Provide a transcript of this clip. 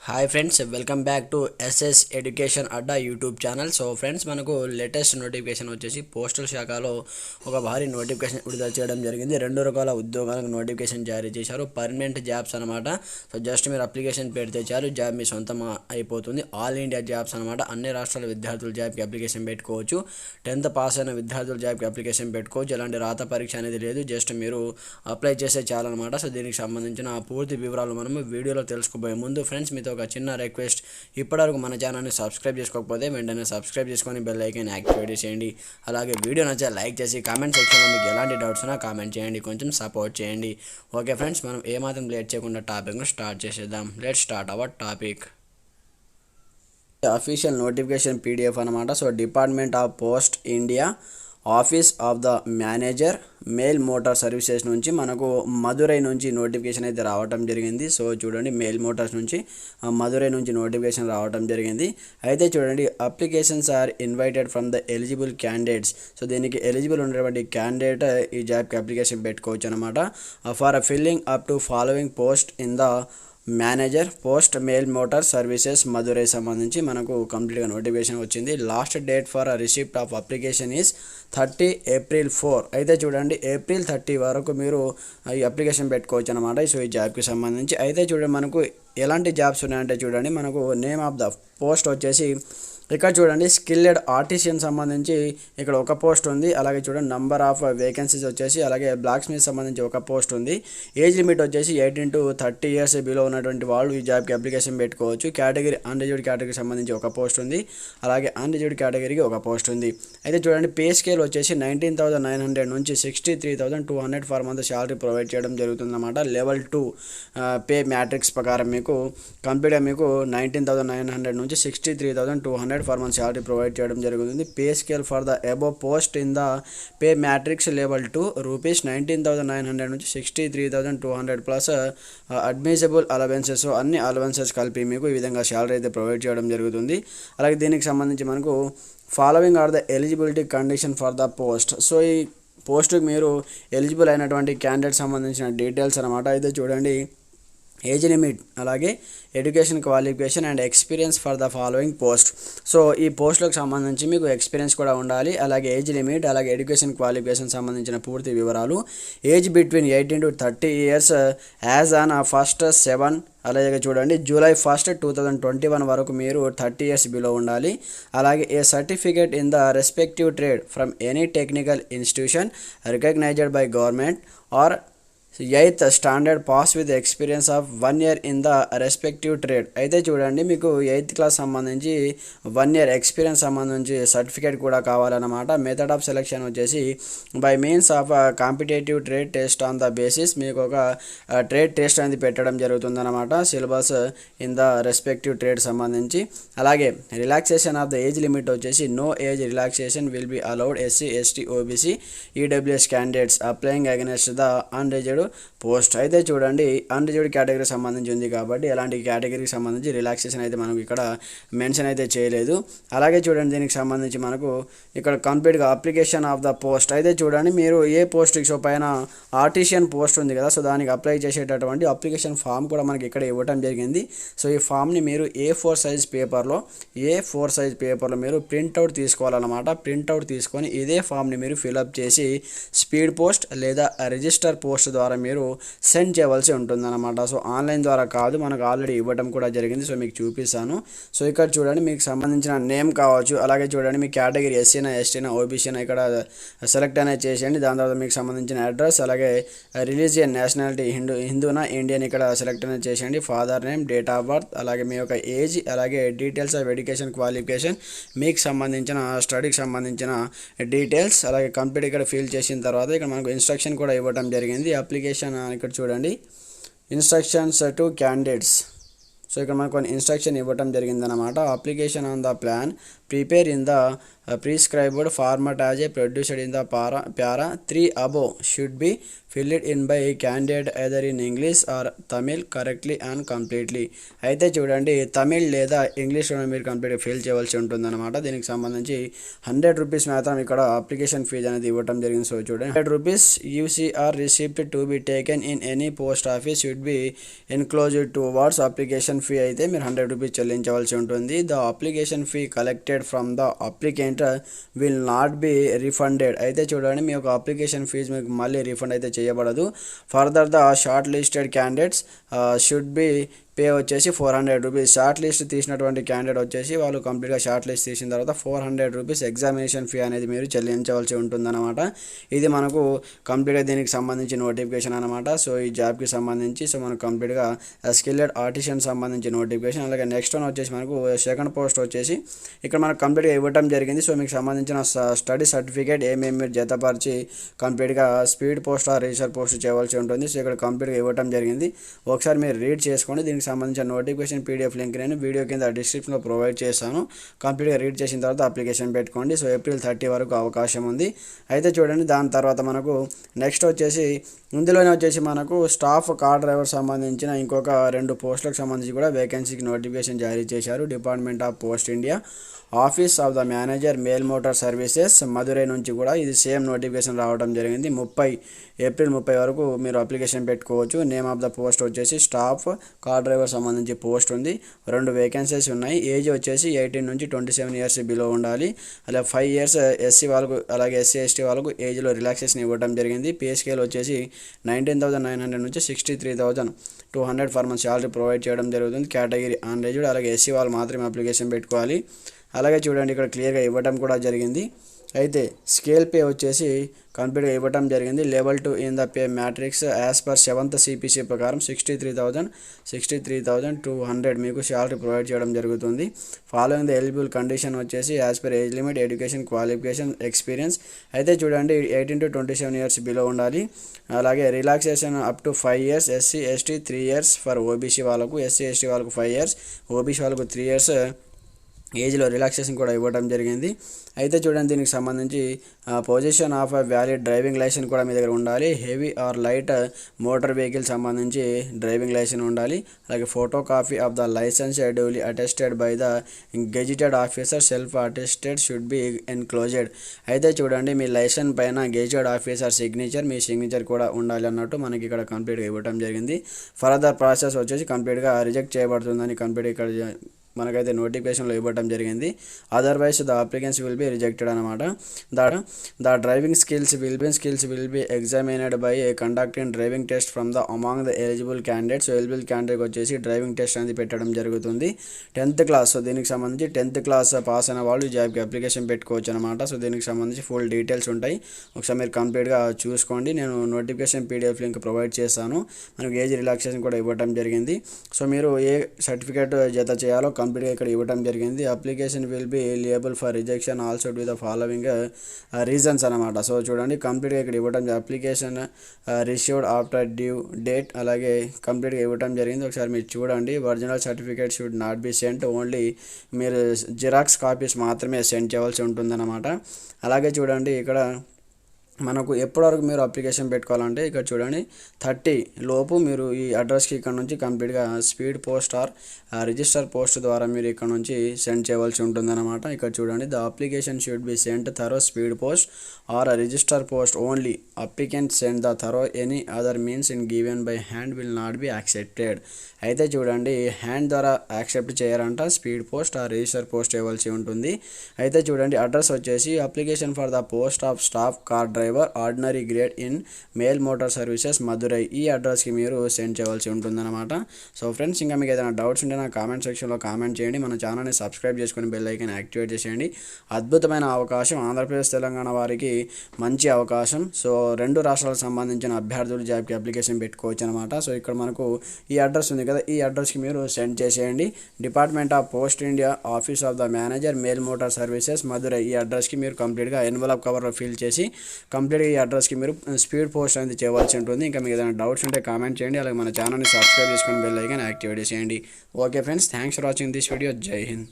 Hi friends, welcome back to SS education Adda YouTube channel. So friends, మనకు latest notification వచ్చేసి postal శాఖలో ఒక భారీ నోటిఫికేషన్ విడుదల చేయడం జరిగింది. 2 రకాల ఉద్యోగాలకు నోటిఫికేషన్ జారీ చేశారు. పర్మనెంట్ జాబ్స్ అనమాట. సో జస్ట్ మీరు అప్లికేషన్ పెడితే చాలు, జాబ్ మీ సొంతం అయిపోతుంది. ఆల్ ఇండియా జాబ్స్ అనమాట. అన్ని రాష్ట్రాల విద్యార్థులు జాబ్కి అప్లికేషన్ పెట్టుకోవచ్చు. 10th పాస్ అయిన విద్యార్థులు జాబ్కి అప్లికేషన్ పెట్టుకోవచ్చు. ఎలాంటి రాత పరీక్ష అనేది లేదు, జస్ట్ మీరు అప్లై చేస్తే చాలన్నమాట. సో దీనికి సంబంధించిన పూర్తి వివరాలు మనము వీడియోలో తెలుసుకోబోయే ముందు ఫ్రెండ్స్, మీతో ఒక చిన్న రిక్వెస్ట్. ఇప్పటివరకు మన ఛానల్ని సబ్స్క్రైబ్ చేసుకోకపోతే వెంటనే సబ్స్క్రైబ్ చేసుకొని బెల్ ఐకాన్ యాక్టివేట్ చేయండి. అలాగే వీడియో నచ్చే లైక్ చేసి కామెంట్ సెక్షన్లో మీకు ఎలాంటి డౌట్స్ ఉన్నా కామెంట్ చేయండి, కొంచెం సపోర్ట్ చేయండి. ఓకే ఫ్రెండ్స్, మనం ఏమాత్రం లేట్ చేయకుండా టాపిక్ను స్టార్ట్ చేసేద్దాం. Let's start our topic. Official notification PDF అనమాట. So department of post India office of the manager mail motor services నుంచి మనకు మదురై నుంచి నోటిఫికేషన్ అయితే రావటం జరిగింది. సో చూడండి, మెయిల్ మోటార్స్ నుంచి మదురై నుంచి నోటిఫికేషన్ రావటం జరిగింది. అయితే చూడండి, applications are invited from the eligible candidates. So దీనికి ఎలిజిబుల్ ఉన్నటువంటి క్యాండిడేట్ ఈ జాబ్కి అప్లికేషన్ పెట్టుకోవచ్చు అనమాట. For filling up to following post in the manager post mail motor services Madurai సంబంధించి మనకు కంప్లీట్గా నోటిఫికేషన్ వచ్చింది. Last date for receipt of application is 30 April 4. అయితే చూడండి, April 30 వరకు మీరు ఈ అప్లికేషన్ పెట్టుకోవచ్చు అనమాట. సో ఈ జాబ్కి సంబంధించి అయితే చూడండి, మనకు ఎలాంటి జాబ్స్ ఉన్నాయంటే చూడండి, మనకు నేమ్ ఆఫ్ ద పోస్ట్ వచ్చేసి ఇక్కడ చూడండి, స్కిల్డ్ ఆర్టిషియన్ సంబంధించి ఇక్కడ ఒక పోస్ట్ ఉంది. అలాగే చూడండి, నంబర్ ఆఫ్ వేకెన్సీస్ వచ్చేసి అలాగే బ్లాక్ స్మిత్ సంబంధించి ఒక పోస్ట్ ఉంది. ఏజ్ లిమిట్ వచ్చేసి 18 to 30 years బిలో ఉన్నటువంటి వాళ్ళు ఈ జాబ్కి అప్లికేషన్ పెట్టుకోవచ్చు. కేటగిరీ అన్రిజర్వ్డ్ కేటగిరీకి సంబంధించి ఒక పోస్ట్ ఉంది. అలాగే అన్రిజర్వ్డ్ కేటగిరీకి ఒక పోస్ట్ ఉంది. అయితే చూడండి, పే స్కేల్ వచ్చేసి 19,900 నుంచి 63,200 ఫర్ మంత్ శాలరీ ప్రొవైడ్ చేయడం జరుగుతుందన్నమాట. లెవెల్ 2 పే మ్యాట్రిక్స్ ప్రకారం మీకు కంప్లీట్గా మీకు 19,900 నుంచి 63,200 ఫర్ మంత్ శాలరీ ప్రొవైడ్ చేయడం జరుగుతుంది. Pay scale for the above post in the pay matrix level 2 rupees 19,900 నుంచి 63,200 ప్లస్ అడ్మిసిబుల్ అలవెన్సెస్, అన్ని అలవెన్సెస్ కలిపి మీకు ఈ విధంగా శాలరీ అయితే ప్రొవైడ్ చేయడం జరుగుతుంది. అలాగే దీనికి సంబంధించి మనకు following are the eligibility condition for the post. So ఈ పోస్ట్కి మీరు ఎలిజిబుల్ అయినటువంటి క్యాండిడేట్ సంబంధించిన డీటెయిల్స్ అనమాట. అయితే చూడండి, ఏజ్ లిమిట్ అలాగే education qualification and experience for the following post. So ఈ పోస్టులకు సంబంధించి మీకు ఎక్స్పీరియన్స్ కూడా ఉండాలి. అలాగే ఏజ్ లిమిట్ అలాగే ఎడ్యుకేషన్ క్వాలిఫికేషన్ సంబంధించిన పూర్తి వివరాలు. Age between 18 to 30 years as on 1st 7. అలాగే చూడండి, July 1st, 2021 వరకు మీరు 30 years బిలో ఉండాలి. అలాగే a certificate in the respective trade from any technical institution recognised by government or 8th standard pass with experience of 1 year in the respective trade. అయితే చూడండి, మీకు 8th class సంబంధించి 1 year experience సంబంధించి certificate కూడా కావాలన్నమాట. Method of selection వచ్చేసి by means of competitive trade test on the basis. మీకు ఒక ట్రేడ్ టెస్ట్ అనేది పెట్టడం జరుగుతుందన్నమాట, syllabus in the respective trade సంబంధించి. అలాగే relaxation of the age limit వచ్చేసి no age relaxation will be allowed SC, ST, OBC, EWS candidates applying against the unreserved post. అయితే చూడండి, అన్రిజర్వ్డ్ కేటగిరీకి సంబంధించి ఉంది కాబట్టి ఎలాంటి కేటగిరీకి సంబంధించి రిలాక్సేషన్ అయితే మనకు ఇక్కడ మెన్షన్ అయితే చేయలేదు. అలాగే చూడండి, దీనికి సంబంధించి మనకు ఇక్కడ కంప్లీట్గా అప్లికేషన్ ఆఫ్ ద పోస్ట్. అయితే చూడండి, మీరు ఏ పోస్ట్కి సో పైన ఆర్టిషియన్ పోస్ట్ ఉంది కదా, సో దానికి అప్లై చేసేటటువంటి అప్లికేషన్ ఫామ్ కూడా మనకి ఇక్కడ ఇవ్వడం జరిగింది. సో ఈ ఫామ్ని మీరు A4 సైజ్ పేపర్లో మీరు ప్రింట్అవుట్ తీసుకోవాలన్నమాట. ప్రింట్అవుట్ తీసుకొని ఇదే ఫామ్ని మీరు ఫిలప్ చేసి స్పీడ్ పోస్ట్ లేదా రిజిస్టర్ పోస్ట్ ద్వారా మీరు సెండ్ చేయవలసి ఉంటుందన్నమాట. సో ఆన్లైన్ ద్వారా కాదు, మనకు ఆల్రెడీ ఇవ్వడం కూడా జరిగింది. సో మీకు చూపిస్తాను. సో ఇక్కడ చూడండి, మీకు సంబంధించిన నేమ్ కావచ్చు. అలాగే చూడండి, మీ కేటగిరీ SCనా, STనా, OBCనా ఇక్కడ సెలెక్ట్ అనేది చేసేయండి. దాని తర్వాత మీకు సంబంధించిన అడ్రస్, అలాగే రిలీజియన్, నేషనాలిటీ హిందూనా, ఇండియన్ ఇక్కడ సెలెక్ట్ అనేది చేసేయండి. Father name, date of birth, అలాగే మీ యొక్క ఏజ్, అలాగే డీటెయిల్స్ ఆఫ్ ఎడ్యుకేషన్ క్వాలిఫికేషన్, మీకు సంబంధించిన స్టడీకి సంబంధించిన డీటెయిల్స్, అలాగే కంప్లీట్ ఇక్కడ ఫిల్ చేసిన తర్వాత ఇక్కడ మనకు ఇన్స్ట్రక్షన్ కూడా ఇవ్వడం జరిగింది. అప్లికేషన్ ఇక్కడ చూడండి, ఇన్స్ట్రక్షన్స్ టు క్యాండిడేట్స్. సో ఇక్కడ మనకు కొన్ని ఇన్స్ట్రక్షన్ ఇవ్వడం జరిగిందనమాట. Application on the plan prepare in the prescribed format as a produced in the para 3 above should be filled in by candidate either in English or Tamil correctly and completely. అయితే చూడండి తమిళ్ లేదా ఇంగ్లీష్లో మీరు కంప్లీట్గా fill చేయవలసి ఉంటుందన్నమాట. దీనికి సంబంధించి 100 రూపీస్ మాత్రం ఇక్కడ అప్లికేషన్ ఫీజు అనేది ఇవ్వడం జరిగింది. సో చూడండి 100 rupees UCR receipt to be taken in any post office should be enclosed towards application fee అయితే మీరు 100 రూపీస్ చెల్లించవలసి ఉంటుంది. The application fee collected from the applicant will not be refunded. అయితే చూడండి మీ యొక్క అప్లికేషన్ ఫీజు మీకు మళ్ళీ రిఫండ్ అయితే చేయబడదు. Further the short listed candidates should be pay వచ్చేసి 400 రూపీస్. షార్ట్ లిస్ట్ తీసినటువంటి క్యాండిడేట్ వచ్చేసి వాళ్ళు కంప్లీట్గా షార్ట్ లిస్ట్ తీసిన తర్వాత 400 రూపీస్ ఎగ్జామినేషన్ ఫీ అనేది మీరు చెల్లించవలసి ఉంటుందన్నమాట. ఇది మనకు కంప్లీట్గా దీనికి సంబంధించి నోటిఫికేషన్ అనమాట. సో ఈ జాబ్కి సంబంధించి సో మనకు కంప్లీట్గా స్కిల్డ్ ఆర్టిషియన్ సంబంధించి నోటిఫికేషన్. అలాగే నెక్స్ట్ వన్ వచ్చేసి మనకు సెకండ్ పోస్ట్ వచ్చేసి ఇక్కడ మనకు కంప్లీట్గా ఇవ్వడం జరిగింది. సో మీకు సంబంధించిన స్టడీ సర్టిఫికేట్ ఏమేమి మీరు జతపరిచి కంప్లీట్గా speed post or register post చేయవలసి ఉంటుంది. సో ఇక్కడ కంప్లీట్గా ఇవ్వడం జరిగింది. ఒకసారి మీరు రీడ్ చేసుకోండి. దీనికి సంబంధించిన నోటిఫికేషన్ PDF లింక్ నేను వీడియో కింద డిస్క్రిప్షన్లో ప్రొవైడ్ చేస్తాను. కంప్లీట్గా రీడ్ చేసిన తర్వాత అప్లికేషన్ పెట్టుకోండి. సో ఏప్రిల్ 30 వరకు అవకాశం ఉంది. అయితే చూడండి దాని తర్వాత మనకు నెక్స్ట్ వచ్చేసి ఇందులోనే వచ్చేసి మనకు స్టాఫ్ కార్ డ్రైవర్ సంబంధించిన ఇంకొక 2 పోస్టులకు సంబంధించి కూడా వేకెన్సీకి నోటిఫికేషన్ జారీ చేశారు. Department of post India office of the manager male motor services Madurai నుంచి కూడా ఇది సేమ్ నోటిఫికేషన్ రావడం జరిగింది. ఏప్రిల్ 30 వరకు మీరు అప్లికేషన్ పెట్టుకోవచ్చు. నేమ్ ఆఫ్ ద పోస్ట్ వచ్చేసి స్టాఫ్ కార్ డ్రైవర్ సంబంధించి పోస్ట్ ఉంది. 2 వేకెన్సీస్ ఉన్నాయి. ఏజ్ వచ్చేసి 18 నుంచి 27 ఇయర్స్ బిలో ఉండాలి. అలా 5 ఇయర్స్ SC వాళ్ళకు అలాగే SC ST వాళ్ళకు ఏజ్లో రిలాక్సేషన్ ఇవ్వడం జరిగింది. పే స్కేల్ వచ్చేసి 19,900 నుంచి 63,200 ఫర్ మంత్ శాలరీ ప్రొవైడ్ చేయడం జరుగుతుంది. కేటగిరీ అన్రేజ్డ్ అలాగే SC వాళ్ళు మాత్రమే అప్లికేషన్ పెట్టుకోవాలి. అలాగే చూడండి ఇక్కడ క్లియర్గా ఇవ్వడం కూడా జరిగింది. అయితే స్కేల్ పే వచ్చేసి కంప్లీట్గా ఇవ్వడం జరిగింది. Level 2 in the pay matrix as per 7th CPC ప్రకారం 63,200 మీకు శాలరీ ప్రొవైడ్ చేయడం జరుగుతుంది. ఫాలోయింగ్ ద ఎలిజిబుల్ కండిషన్ వచ్చేసి as per age limit education qualification experience. అయితే చూడండి 18 to 27 ఇయర్స్ బిలో ఉండాలి. అలాగే relaxation up to 5 years SC ST 3 years for OBC వాళ్ళకు, SC ST వాళ్ళకు 5 ఇయర్స్, OBC వాళ్ళకు 3 ఇయర్స్ ఏజ్లో రిలాక్సేషన్ కూడా ఇవ్వడం జరిగింది. అయితే చూడండి దీనికి సంబంధించి position of valid driving licence కూడా మీ దగ్గర ఉండాలి. Heavy or light motor vehicle సంబంధించి డ్రైవింగ్ లైసెన్స్ ఉండాలి. అలాగే photo copy of the licence duly attested by the gazetted officer self attested should be enclosed. అయితే చూడండి మీ లైసెన్స్ పైన గెజిటెడ్ ఆఫీసర్ సిగ్నేచర్ మీ సిగ్నేచర్ కూడా ఉండాలి అన్నట్టు మనకి ఇక్కడ కంప్లీట్గా ఇవ్వడం జరిగింది. ఫర్దర్ ప్రాసెస్ వచ్చేసి కంప్లీట్గా రిజెక్ట్ చేయబడుతుందని కంప్లీట్ ఇక్కడ మనకైతే నోటిఫికేషన్లో ఇవ్వడం జరిగింది. Otherwise the applicants will be rejected అనమాట. The driving skills will be examined by conducting driving test from the among the eligible candidates. Eligible candidate వచ్చేసి డ్రైవింగ్ టెస్ట్ అనేది పెట్టడం జరుగుతుంది. 10th class. సో దీనికి సంబంధించి 10th క్లాస్ పాస్ అయిన వాళ్ళు ఈ జాబ్కి అప్లికేషన్ పెట్టుకోవచ్చు అనమాట. సో దీనికి సంబంధించి ఫుల్ డీటెయిల్స్ ఉంటాయి. ఒకసారి మీరు కంప్లీట్గా చూసుకోండి. నేను నోటిఫికేషన్ PDF లింక్ ప్రొవైడ్ చేస్తాను. మనకు ఏజ్ రిలాక్సేషన్ కూడా ఇవ్వడం జరిగింది. సో మీరు ఏ సర్టిఫికేట్ జత చేయాలో కంప్లీట్గా ఇక్కడ ఇవ్వడం జరిగింది. Application will be liable for rejection also to the following reasons అనమాట. సో చూడండి కంప్లీట్గా ఇక్కడ ఇవ్వడం application received after due date అలాగే కంప్లీట్గా ఇవ్వడం జరిగింది. ఒకసారి మీరు చూడండి. Original certificate should not be sent, only మీరు జిరాక్స్ కాపీస్ మాత్రమే సెండ్ చేయవలసి ఉంటుందన్నమాట. అలాగే చూడండి ఇక్కడ మనకు ఎప్పటివరకు మీరు అప్లికేషన్ పెట్టుకోవాలంటే ఇక్కడ చూడండి 30 లోపు మీరు ఈ అడ్రస్కి ఇక్కడ నుంచి కంప్లీట్గా speed post or register post ద్వారా మీరు ఇక్కడ నుంచి సెండ్ చేయవలసి ఉంటుందన్నమాట. ఇక్కడ చూడండి the application should be sent through speed post or register post only. Applicant send the through any other means in given by hand will not be accepted. అయితే చూడండి హ్యాండ్ ద్వారా యాక్సెప్ట్ చేయాలంట. Speed post or register post చేయవలసి ఉంటుంది. అయితే చూడండి address వచ్చేసి application for the post of staff car driver ordinary grade in male motor services Madurai ఈ అడ్రస్కి మీరు సెండ్ చేయవలసి ఉంటుందన్నమాట. సో ఫ్రెండ్స్ ఇంకా మీకు ఏదైనా డౌట్స్ ఉంటే నా కామెంట్ సెక్షన్లో కామెంట్ చేయండి. మన ఛానల్ని సబ్స్క్రైబ్ చేసుకొని బెల్ ఐకాన్ యాక్టివేట్ చేసేయండి. అద్భుతమైన అవకాశం, ఆంధ్రప్రదేశ్ తెలంగాణ వారికి మంచి అవకాశం. సో 2 రాష్ట్రాలకు సంబంధించిన అభ్యర్థులు జాబ్కి అప్లికేషన్ పెట్టుకోవచ్చు అనమాట. సో ఇక్కడ మనకు ఈ అడ్రస్ ఉంది కదా, ఈ అడ్రస్కి మీరు సెండ్ చేసేయండి. Department of post India office of the manager male motor services Madurai ఈ అడ్రస్కి మీరు కంప్లీట్గా ఎన్వలప్ కవర్లో ఫిల్ చేసి కంప్లీట్గా ఈ అడ్రస్కి మీరు స్పీడ్ పోస్ట్ అనేది చేయవలసి ఉంటుంది. ఇంకా మీకు ఏదైనా డౌట్స్ ఉంటే కామెంట్ చేయండి. అలాగే మన ఛానల్ని సబ్స్క్రైబ్ చేసుకొని బెల్ ఐకాన్ యాక్టివేట్ చేయండి. Okay friends, thanks for watching this video. జై హింద్.